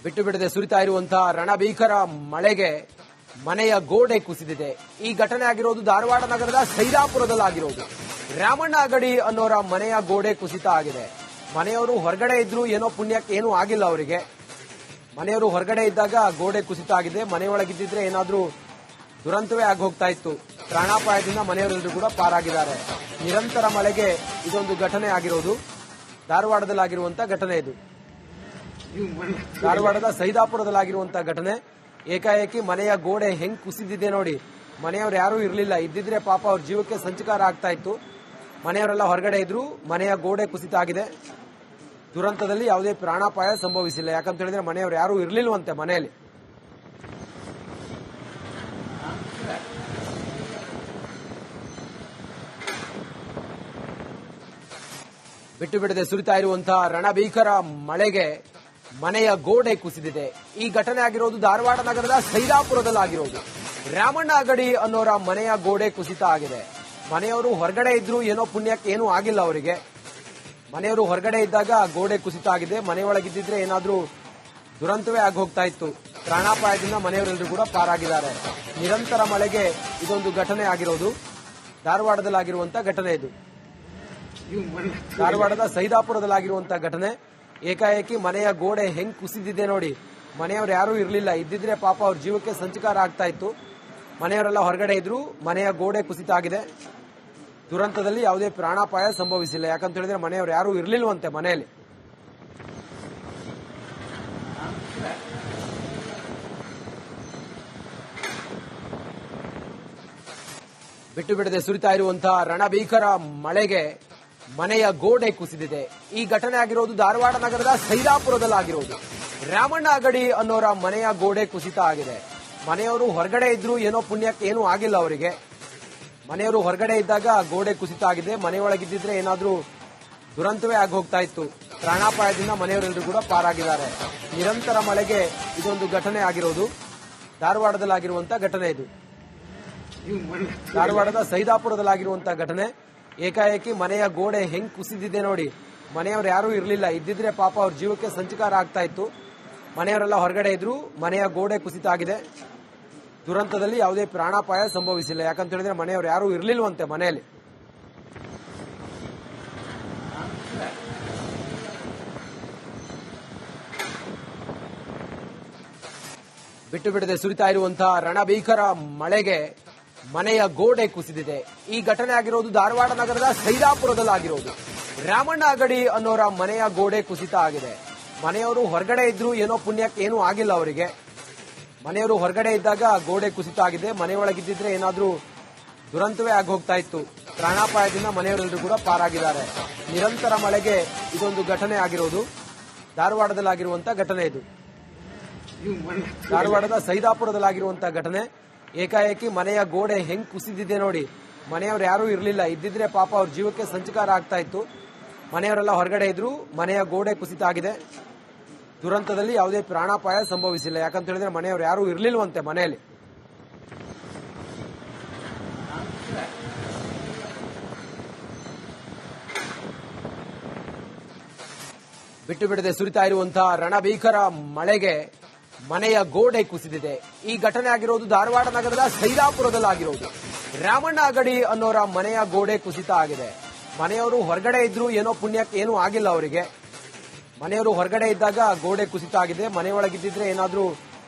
ಬಿಟ್ಟು ಬಿಡದೆ ಸುರಿತಾ ಇರುವಂತಹ ರಣಭೀಕರ ಮಳೆಗೆ ಮನೆಯ ಗೋಡೆ ಕುಸಿದಿದೆ. ಈ ಘಟನೆ ಆಗಿರೋದು ಧಾರವಾಡ ನಗರದ ಸೈದಾಪುರದಲ್ಲಾಗಿರೋದು. ರಾಮಣ್ಣ ಅಗಡಿ ಅನ್ನೋರ ಮನೆಯ ಗೋಡೆ ಕುಸಿತ ಆಗಿದೆ. ಮನೆಯವರು ಹೊರಗಡೆ ಇದ್ರು, ಏನೋ ಪುಣ್ಯಕ್ಕೆ ಏನೂ ಆಗಿಲ್ಲ ಅವರಿಗೆ. ಮನೆಯವರು ಹೊರಗಡೆ ಇದ್ದಾಗ ಗೋಡೆ ಕುಸಿತ ಆಗಿದೆ. ಮನೆಯೊಳಗಿದ್ದಿದ್ರೆ ಏನಾದ್ರೂ ದುರಂತವೇ ಆಗಿ ಹೋಗ್ತಾ ಇತ್ತು. ಪ್ರಾಣಾಪಾಯದಿಂದ ಮನೆಯವರೆಲ್ಲರೂ ಕೂಡ ಪಾರಾಗಿದ್ದಾರೆ. ನಿರಂತರ ಮಳೆಗೆ ಇದೊಂದು ಘಟನೆ ಆಗಿರೋದು. ಧಾರವಾಡದಲ್ಲಾಗಿರುವಂತಹ ಘಟನೆ ಇದು. ಧಾರವಾಡದ ಸೈದಾಪುರದಲ್ಲಾಗಿರುವಂತಹ ಘಟನೆ. ಏಕಾಏಕಿ ಮನೆಯ ಗೋಡೆ ಹೆಂಗ್ ಕುಸಿದಿದೆ ನೋಡಿ. ಮನೆಯವರು ಯಾರೂ ಇರಲಿಲ್ಲ. ಇದ್ದಿದ್ರೆ ಪಾಪ ಅವ್ರ ಜೀವಕ್ಕೆ ಸಂಚಕಾರ ಆಗ್ತಾ ಇತ್ತು. ಮನೆಯವರೆಲ್ಲ ಹೊರಗಡೆ ಇದ್ರು. ಮನೆಯ ಗೋಡೆ ಕುಸಿತ ಆಗಿದೆ. ದುರಂತದಲ್ಲಿ ಯಾವುದೇ ಪ್ರಾಣಾಪಾಯ ಸಂಭವಿಸಿಲ್ಲ. ಯಾಕಂತ ಹೇಳಿದ್ರೆ ಮನೆಯವರು ಯಾರೂ ಇರಲಿಲ್ವಂತೆ ಮನೆಯಲ್ಲಿ. ಬಿಟ್ಟು ಬಿಡದೆ ಸುರಿತಾ ಇರುವಂತಹ ರಣಭೀಕರ ಮಳೆಗೆ ಮನೆಯ ಗೋಡೆ ಕುಸಿದಿದೆ. ಈ ಘಟನೆ ಆಗಿರೋದು ಧಾರವಾಡ ನಗರದ ಸೈದಾಪುರದಲ್ಲಾಗಿರೋದು. ರಾಮಣ್ಣ ಅಗಡಿ ಅನ್ನೋರ ಮನೆಯ ಗೋಡೆ ಕುಸಿತ ಆಗಿದೆ. ಮನೆಯವರು ಹೊರಗಡೆ ಇದ್ರು, ಏನೋ ಪುಣ್ಯಕ್ಕೆ ಏನೂ ಆಗಿಲ್ಲ ಅವರಿಗೆ. ಮನೆಯವರು ಹೊರಗಡೆ ಇದ್ದಾಗ ಗೋಡೆ ಕುಸಿತ ಆಗಿದೆ. ಮನೆಯೊಳಗಿದ್ದಿದ್ರೆ ಏನಾದ್ರೂ ದುರಂತವೇ ಆಗಿ ಹೋಗ್ತಾ ಇತ್ತು. ಪ್ರಾಣಾಪಾಯದಿಂದ ಮನೆಯವರೆಲ್ಲರೂ ಕೂಡ ಪಾರಾಗಿದ್ದಾರೆ. ನಿರಂತರ ಮಳೆಗೆ ಇದೊಂದು ಘಟನೆ ಆಗಿರೋದು. ಧಾರವಾಡದಲ್ಲಾಗಿರುವಂತಹ ಘಟನೆ ಇದು. ಧಾರವಾಡದ ಸೈದಾಪುರದಲ್ಲಾಗಿರುವಂತಹ ಘಟನೆ. ಏಕಾಏಕಿ ಮನೆಯ ಗೋಡೆ ಹೆಂಗ್ ಕುಸಿದಿದೆ ನೋಡಿ. ಮನೆಯವರು ಯಾರೂ ಇರಲಿಲ್ಲ. ಇದ್ದಿದ್ರೆ ಪಾಪ ಅವ್ರ ಜೀವಕ್ಕೆ ಸಂಚಕಾರ ಆಗ್ತಾ ಇತ್ತು. ಮನೆಯವರೆಲ್ಲ ಹೊರಗಡೆ ಇದ್ರು. ಮನೆಯ ಗೋಡೆ ಕುಸಿತ ಆಗಿದೆ. ದುರಂತದಲ್ಲಿ ಯಾವುದೇ ಪ್ರಾಣಾಪಾಯ ಸಂಭವಿಸಿಲ್ಲ. ಯಾಕಂತ ಹೇಳಿದ್ರೆ ಮನೆಯವರು ಯಾರೂ ಇರಲಿಲ್ವಂತೆ ಮನೆಯಲ್ಲಿ. ಬಿಟ್ಟು ಬಿಡದೆ ಸುರಿತಾ ಇರುವಂತಹ ರಣಭೀಕರ ಮಳೆಗೆ ಮನೆಯ ಗೋಡೆ ಕುಸಿದಿದೆ. ಈ ಘಟನೆ ಆಗಿರೋದು ಧಾರವಾಡ ನಗರದ ಸೈದಾಪುರದಲ್ಲಾಗಿರೋದು. ರಾಮಣ್ಣ ಅಗಡಿ ಅನ್ನೋರ ಮನೆಯ ಗೋಡೆ ಕುಸಿತ ಆಗಿದೆ. ಮನೆಯವರು ಹೊರಗಡೆ ಇದ್ರು, ಏನೋ ಪುಣ್ಯಕ್ಕೆ ಏನೂ ಆಗಿಲ್ಲ ಅವರಿಗೆ. ಮನೆಯವರು ಹೊರಗಡೆ ಇದ್ದಾಗ ಗೋಡೆ ಕುಸಿತ ಆಗಿದೆ. ಮನೆಯೊಳಗಿದ್ದಿದ್ರೆ ಏನಾದ್ರೂ ದುರಂತವೇ ಆಗಿ ಹೋಗ್ತಾ ಇತ್ತು. ಪ್ರಾಣಾಪಾಯದಿಂದ ಮನೆಯವರೆಲ್ಲರೂ ಕೂಡ ಪಾರಾಗಿದ್ದಾರೆ. ನಿರಂತರ ಮಳೆಗೆ ಇದೊಂದು ಘಟನೆ ಆಗಿರೋದು. ಧಾರವಾಡದಲ್ಲಾಗಿರುವಂತಹ ಘಟನೆ ಇದು. ಧಾರವಾಡದ ಸೈದಾಪುರದಲ್ಲಾಗಿರುವಂತಹ ಘಟನೆ. ಏಕಾಏಕಿ ಮನೆಯ ಗೋಡೆ ಹೆಂಗ್ ಕುಸಿದಿದೆ ನೋಡಿ. ಮನೆಯವರು ಯಾರೂ ಇರಲಿಲ್ಲ. ಇದ್ದಿದ್ರೆ ಪಾಪ ಅವ್ರ ಜೀವಕ್ಕೆ ಸಂಚಕಾರ ಆಗ್ತಾ ಇತ್ತು. ಮನೆಯವರೆಲ್ಲ ಹೊರಗಡೆ ಇದ್ರು. ಮನೆಯ ಗೋಡೆ ಕುಸಿತ ಆಗಿದೆ. ದುರಂತದಲ್ಲಿ ಯಾವುದೇ ಪ್ರಾಣಾಪಾಯ ಸಂಭವಿಸಿಲ್ಲ. ಯಾಕಂತ ಹೇಳಿದ್ರೆ ಮನೆಯವರು ಯಾರೂ ಇರಲಿಲ್ವಂತೆ ಮನೆಯಲ್ಲಿ. ಬಿಟ್ಟು ಬಿಡದೆ ಸುರಿತಾ ಇರುವಂತಹ ರಣಭೀಕರ ಮಳೆಗೆ ಮನೆಯ ಗೋಡೆ ಕುಸಿದಿದೆ. ಈ ಘಟನೆ ಆಗಿರೋದು ಧಾರವಾಡ ನಗರದ ಸೈದಾಪುರದಲ್ಲಾಗಿರೋದು. ರಾಮಣ್ಣ ಅಗಡಿ ಅನ್ನೋರ ಮನೆಯ ಗೋಡೆ ಕುಸಿತ ಆಗಿದೆ. ಮನೆಯವರು ಹೊರಗಡೆ ಇದ್ರು, ಏನೋ ಪುಣ್ಯಕ್ಕೆ ಏನೂ ಆಗಿಲ್ಲ ಅವರಿಗೆ. ಮನೆಯವರು ಹೊರಗಡೆ ಇದ್ದಾಗ ಗೋಡೆ ಕುಸಿತ ಆಗಿದೆ. ಮನೆಯೊಳಗಿದ್ದಿದ್ರೆ ಏನಾದ್ರೂ ದುರಂತವೇ ಆಗಿ ಹೋಗ್ತಾ ಇತ್ತು. ಪ್ರಾಣಾಪಾಯದಿಂದ ಮನೆಯವರೆಲ್ಲರೂ ಕೂಡ ಪಾರಾಗಿದ್ದಾರೆ. ನಿರಂತರ ಮಳೆಗೆ ಇದೊಂದು ಘಟನೆ ಆಗಿರೋದು. ಧಾರವಾಡದಲ್ಲಾಗಿರುವಂತಹ ಘಟನೆ ಇದು. ಧಾರವಾಡದ ಸೈದಾಪುರದಲ್ಲಾಗಿರುವಂತಹ ಘಟನೆ. ಏಕಾಏಕಿ ಮನೆಯ ಗೋಡೆ ಹೆಂಗ್ ಕುಸಿದಿದೆ ನೋಡಿ. ಮನೆಯವರು ಯಾರೂ ಇರಲಿಲ್ಲ. ಇದ್ದಿದ್ರೆ ಪಾಪ ಅವ್ರ ಜೀವಕ್ಕೆ ಸಂಚಕಾರ ಆಗ್ತಾ ಇತ್ತು. ಮನೆಯವರೆಲ್ಲ ಹೊರಗಡೆ ಇದ್ರು. ಮನೆಯ ಗೋಡೆ ಕುಸಿತ ಆಗಿದೆ. ದುರಂತದಲ್ಲಿ ಯಾವುದೇ ಪ್ರಾಣಾಪಾಯ ಸಂಭವಿಸಿಲ್ಲ. ಯಾಕಂತ ಹೇಳಿದ್ರೆ ಮನೆಯವರು ಯಾರೂ ಇರಲಿಲ್ವಂತೆ ಮನೆಯಲ್ಲಿ. ಬಿಟ್ಟು ಬಿಡದೆ ಸುರಿತಾ ಇರುವಂತಹ ರಣಭೀಕರ ಮಳೆಗೆ ಮನೆಯ ಗೋಡೆ ಕುಸಿದಿದೆ. ಈ ಘಟನೆ ಆಗಿರೋದು ಧಾರವಾಡ ನಗರದ ಸೈದಾಪುರದಲ್ಲಾಗಿರೋದು. ರಾಮಣ್ಣ ಅಗಡಿ ಅನ್ನೋರ ಮನೆಯ ಗೋಡೆ ಕುಸಿತ ಆಗಿದೆ. ಮನೆಯವರು ಹೊರಗಡೆ ಇದ್ರು, ಏನೋ ಪುಣ್ಯಕ್ಕೆ ಏನೂ ಆಗಿಲ್ಲ ಅವರಿಗೆ. ಮನೆಯವರು ಹೊರಗಡೆ ಇದ್ದಾಗ ಗೋಡೆ ಕುಸಿತ ಆಗಿದೆ. ಮನೆಯೊಳಗಿದ್ದಿದ್ರೆ ಏನಾದ್ರೂ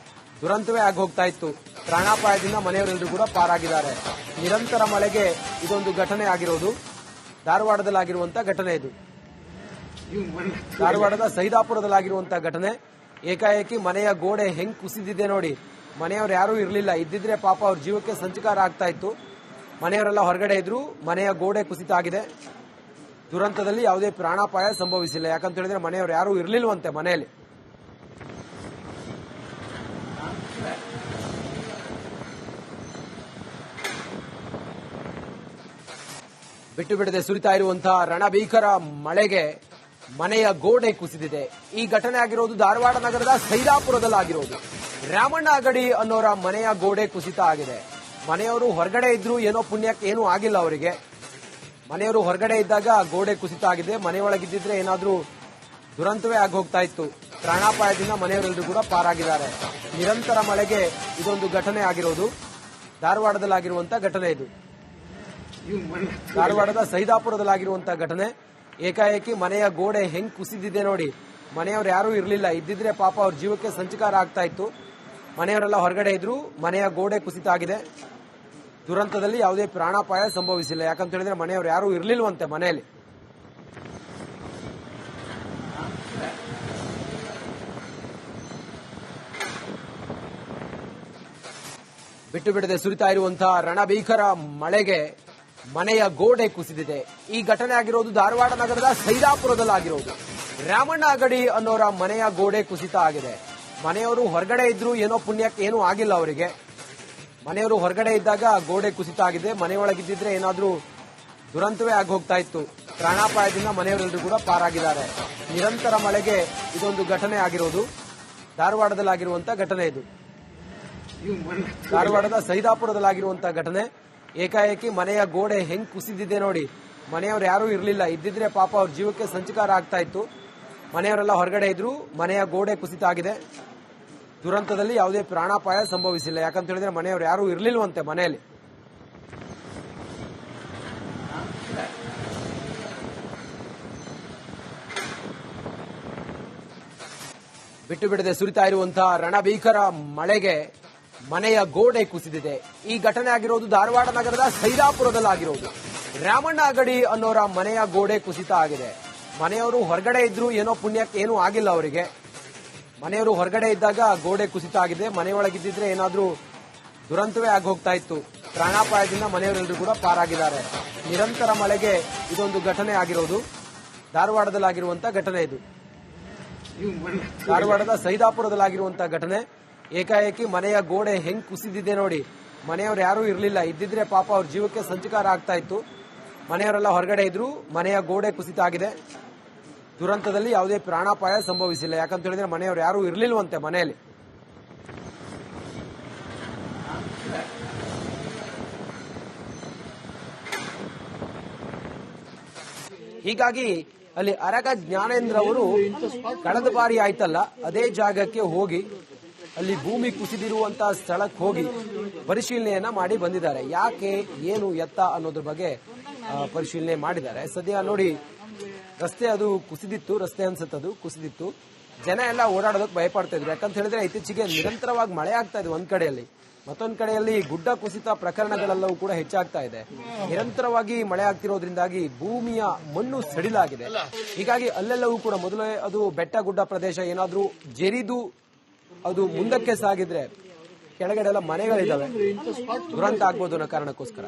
ದುರಂತವೇ ಆಗಿ ಹೋಗ್ತಾ ಇತ್ತು. ಪ್ರಾಣಾಪಾಯದಿಂದ ಮನೆಯವರೆಲ್ಲರೂ ಕೂಡ ಪಾರಾಗಿದ್ದಾರೆ. ನಿರಂತರ ಮಳೆಗೆ ಇದೊಂದು ಘಟನೆ ಆಗಿರೋದು. ಧಾರವಾಡದಲ್ಲಾಗಿರುವಂತಹ ಘಟನೆ ಇದು. ಧಾರವಾಡದ ಸೈದಾಪುರದಲ್ಲಾಗಿರುವಂತಹ ಘಟನೆ. ಏಕಾಏಕಿ ಮನೆಯ ಗೋಡೆ ಹೆಂಗ್ ಕುಸಿದಿದೆ ನೋಡಿ. ಮನೆಯವರು ಯಾರೂ ಇರಲಿಲ್ಲ. ಇದ್ದಿದ್ರೆ ಪಾಪ ಅವ್ರ ಜೀವಕ್ಕೆ ಸಂಚಕಾರ ಆಗ್ತಾ ಇತ್ತು. ಮನೆಯವರೆಲ್ಲ ಹೊರಗಡೆ ಇದ್ರು. ಮನೆಯ ಗೋಡೆ ಕುಸಿತ ಆಗಿದೆ. ದುರಂತದಲ್ಲಿ ಯಾವುದೇ ಪ್ರಾಣಾಪಾಯ ಸಂಭವಿಸಿಲ್ಲ. ಯಾಕಂತ ಹೇಳಿದ್ರೆ ಮನೆಯವರು ಯಾರೂ ಇರಲಿಲ್ವಂತೆ ಮನೆಯಲ್ಲಿ. ಬಿಟ್ಟು ಬಿಡದೆ ಸುರಿತಾ ಇರುವಂತಹ ರಣಭೀಕರ ಮಳೆಗೆ ಮನೆಯ ಗೋಡೆ ಕುಸಿದಿದೆ. ಈ ಘಟನೆ ಆಗಿರೋದು ಧಾರವಾಡ ನಗರದ ಸೈದಾಪುರದಲ್ಲಾಗಿರೋದು. ರಾಮಣ್ಣ ಅಗಡಿ ಅನ್ನೋರ ಮನೆಯ ಗೋಡೆ ಕುಸಿತ ಆಗಿದೆ. ಮನೆಯವರು ಹೊರಗಡೆ ಇದ್ರು, ಏನೋ ಪುಣ್ಯಕ್ಕೆ ಏನೂ ಆಗಿಲ್ಲ ಅವರಿಗೆ. ಮನೆಯವರು ಹೊರಗಡೆ ಇದ್ದಾಗ ಗೋಡೆ ಕುಸಿತ ಆಗಿದೆ. ಮನೆಯೊಳಗಿದ್ದಿದ್ರೆ ಏನಾದ್ರೂ ದುರಂತವೇ ಆಗಿ ಹೋಗ್ತಾ ಇತ್ತು. ಪ್ರಾಣಾಪಾಯದಿಂದ ಮನೆಯವರೆಲ್ಲರೂ ಕೂಡ ಪಾರಾಗಿದ್ದಾರೆ. ನಿರಂತರ ಮಳೆಗೆ ಇದೊಂದು ಘಟನೆ ಆಗಿರೋದು. ಧಾರವಾಡದಲ್ಲಾಗಿರುವಂತಹ ಘಟನೆ ಇದು. ಧಾರವಾಡದ ಸೈದಾಪುರದಲ್ಲಾಗಿರುವಂತಹ ಘಟನೆ. ಏಕಾಏಕಿ ಮನೆಯ ಗೋಡೆ ಹೆಂಗ್ ಕುಸಿದಿದೆ ನೋಡಿ. ಮನೆಯವರು ಯಾರೂ ಇರಲಿಲ್ಲ. ಇದ್ದಿದ್ರೆ ಪಾಪ ಅವ್ರ ಜೀವಕ್ಕೆ ಸಂಚಕಾರ ಆಗ್ತಾ ಇತ್ತು. ಮನೆಯವರೆಲ್ಲ ಹೊರಗಡೆ ಇದ್ರು. ಮನೆಯ ಗೋಡೆ ಕುಸಿತ ಆಗಿದೆ. ದುರಂತದಲ್ಲಿ ಯಾವುದೇ ಪ್ರಾಣಾಪಾಯ ಸಂಭವಿಸಿಲ್ಲ. ಯಾಕಂತ ಹೇಳಿದ್ರೆ ಮನೆಯವರು ಯಾರೂ ಇರಲಿಲ್ವಂತೆ ಮನೆಯಲ್ಲಿ. ಬಿಟ್ಟು ಬಿಡದೆ ಸುರಿತಾ ಇರುವಂತಹ ರಣಭೀಕರ ಮಳೆಗೆ ಮನೆಯ ಗೋಡೆ ಕುಸಿದಿದೆ. ಈ ಘಟನೆ ಆಗಿರೋದು ಧಾರವಾಡ ನಗರದ ಸೈದಾಪುರದಲ್ಲಾಗಿರೋದು. ರಾಮಣ್ಣ ಅಗಡಿ ಅನ್ನೋರ ಮನೆಯ ಗೋಡೆ ಕುಸಿತ ಆಗಿದೆ. ಮನೆಯವರು ಹೊರಗಡೆ ಇದ್ರು. ಏನೋ ಪುಣ್ಯಕ್ಕೆ ಏನೂ ಆಗಿಲ್ಲ ಅವರಿಗೆ. ಮನೆಯವರು ಹೊರಗಡೆ ಇದ್ದಾಗ ಗೋಡೆ ಕುಸಿತ ಆಗಿದೆ. ಮನೆಯೊಳಗಿದ್ದಿದ್ರೆ ಏನಾದ್ರೂ ದುರಂತವೇ ಆಗಿ ಹೋಗ್ತಾ ಇತ್ತು. ಪ್ರಾಣಾಪಾಯದಿಂದ ಮನೆಯವರೆಲ್ಲರೂ ಕೂಡ ಪಾರಾಗಿದ್ದಾರೆ. ನಿರಂತರ ಮಳೆಗೆ ಇದೊಂದು ಘಟನೆ ಆಗಿರೋದು. ಧಾರವಾಡದಲ್ಲಾಗಿರುವಂತಹ ಘಟನೆ ಇದು. ಧಾರವಾಡದ ಸೈದಾಪುರದಲ್ಲಾಗಿರುವಂತಹ ಘಟನೆ. ಏಕಾಏಕಿ ಮನೆಯ ಗೋಡೆ ಹೆಂಗ್ ಕುಸಿದಿದೆ ನೋಡಿ. ಮನೆಯವರು ಯಾರೂ ಇರಲಿಲ್ಲ. ಇದ್ದಿದ್ರೆ ಪಾಪ ಅವ್ರ ಜೀವಕ್ಕೆ ಸಂಚಕಾರ ಆಗ್ತಾ ಇತ್ತು. ಮನೆಯವರೆಲ್ಲ ಹೊರಗಡೆ ಇದ್ರು. ಮನೆಯ ಗೋಡೆ ಕುಸಿತ ಆಗಿದೆ. ದುರಂತದಲ್ಲಿ ಯಾವುದೇ ಪ್ರಾಣಾಪಾಯ ಸಂಭವಿಸಿಲ್ಲ. ಯಾಕಂತ ಹೇಳಿದ್ರೆ ಮನೆಯವರು ಯಾರೂ ಇರಲಿಲ್ವಂತೆ ಮನೆಯಲ್ಲಿ. ಬಿಟ್ಟು ಬಿಡದೆ ಸುರಿತಾ ಇರುವಂತಹ ರಣಭೀಕರ ಮಳೆಗೆ ಮನೆಯ ಗೋಡೆ ಕುಸಿದಿದೆ. ಈ ಘಟನೆ ಆಗಿರೋದು ಧಾರವಾಡ ನಗರದ ಸೈದಾಪುರದಲ್ಲಾಗಿರೋದು. ರಾಮಣ್ಣ ಅಗಡಿ ಅನ್ನೋರ ಮನೆಯ ಗೋಡೆ ಕುಸಿತ ಆಗಿದೆ. ಮನೆಯವರು ಹೊರಗಡೆ ಇದ್ರು. ಏನೋ ಪುಣ್ಯಕ್ಕೆ ಏನೂ ಆಗಿಲ್ಲ ಅವರಿಗೆ. ಮನೆಯವರು ಹೊರಗಡೆ ಇದ್ದಾಗ ಗೋಡೆ ಕುಸಿತ ಆಗಿದೆ. ಮನೆಯೊಳಗಿದ್ದಿದ್ರೆ ಏನಾದ್ರೂ ದುರಂತವೇ ಆಗಿ ಹೋಗ್ತಾ ಇತ್ತು. ಪ್ರಾಣಾಪಾಯದಿಂದ ಮನೆಯವರೆಲ್ಲರೂ ಕೂಡ ಪಾರಾಗಿದ್ದಾರೆ. ನಿರಂತರ ಮಳೆಗೆ ಇದೊಂದು ಘಟನೆ ಆಗಿರೋದು. ಧಾರವಾಡದಲ್ಲಾಗಿರುವಂತಹ ಘಟನೆ ಇದು. ಧಾರವಾಡದ ಸೈದಾಪುರದಲ್ಲಾಗಿರುವಂತಹ ಘಟನೆ. ಏಕಾಏಕಿ ಮನೆಯ ಗೋಡೆ ಹೆಂಗ್ ಕುಸಿದಿದೆ ನೋಡಿ. ಮನೆಯವರು ಯಾರೂ ಇರಲಿಲ್ಲ. ಇದ್ದಿದ್ರೆ ಪಾಪ ಅವ್ರ ಜೀವಕ್ಕೆ ಸಂಚಕಾರ ಆಗ್ತಾ ಇತ್ತು. ಮನೆಯವರೆಲ್ಲ ಹೊರಗಡೆ ಇದ್ರು. ಮನೆಯ ಗೋಡೆ ಕುಸಿತ ಆಗಿದೆ. ದುರಂತದಲ್ಲಿ ಯಾವುದೇ ಪ್ರಾಣಾಪಾಯ ಸಂಭವಿಸಿಲ್ಲ. ಯಾಕಂತ ಹೇಳಿದ್ರೆ ಮನೆಯವರು ಯಾರೂ ಇರಲಿಲ್ವಂತೆ ಮನೆಯಲ್ಲಿ. ಹೀಗಾಗಿ ಅಲ್ಲಿ ಅರಗ ಜ್ಞಾನೇಂದ್ರ ಅವರು ಕಳೆದ ಬಾರಿ ಆಯ್ತಲ್ಲ ಅದೇ ಜಾಗಕ್ಕೆ ಹೋಗಿ ಅಲ್ಲಿ ಭೂಮಿ ಕುಸಿದಿರುವಂತಹ ಸ್ಥಳಕ್ಕೆ ಹೋಗಿ ಪರಿಶೀಲನೆಯನ್ನ ಮಾಡಿ ಬಂದಿದ್ದಾರೆ. ಯಾಕೆ, ಏನು, ಎತ್ತ ಅನ್ನೋದ್ರ ಬಗ್ಗೆ ಪರಿಶೀಲನೆ ಮಾಡಿದ್ದಾರೆ. ಸದ್ಯ ನೋಡಿ, ರಸ್ತೆ ಅದು ಕುಸಿದಿತ್ತು. ರಸ್ತೆ ಅನ್ಸತ್ತದು ಕುಸಿದಿತ್ತು. ಜನ ಎಲ್ಲ ಓಡಾಡೋದಕ್ಕೆ ಭಯಪಡ್ತಾ ಇದ್ರು. ಯಾಕಂತ ಹೇಳಿದ್ರೆ ಇತ್ತೀಚೆಗೆ ನಿರಂತರವಾಗಿ ಮಳೆ ಆಗ್ತಾ ಇದೆ ಒಂದ್ ಕಡೆಯಲ್ಲಿ. ಮತ್ತೊಂದ್ ಕಡೆಯಲ್ಲಿ ಗುಡ್ಡ ಕುಸಿತ ಪ್ರಕರಣಗಳೆಲ್ಲವೂ ಕೂಡ ಹೆಚ್ಚಾಗ್ತಾ ಇದೆ. ನಿರಂತರವಾಗಿ ಮಳೆ ಆಗ್ತಿರೋದ್ರಿಂದಾಗಿ ಭೂಮಿಯ ಮಣ್ಣು ಸಡಿಲಾಗಿದೆ. ಹೀಗಾಗಿ ಅಲ್ಲೆಲ್ಲವೂ ಕೂಡ ಮೊದಲೇ ಅದು ಬೆಟ್ಟ ಗುಡ್ಡ ಪ್ರದೇಶ ಏನಾದ್ರೂ ಜರಿದು ಅದು ಮುಂದಕ್ಕೆ ಸಾಗಿದ್ರೆ ಕೆಳಗಡೆ ಎಲ್ಲ ಮನೆಗಳಿದಾವೆ. ದುರಂತ ಆಗ್ಬೋದು ಅನ್ನೋ ಕಾರಣಕ್ಕೋಸ್ಕರ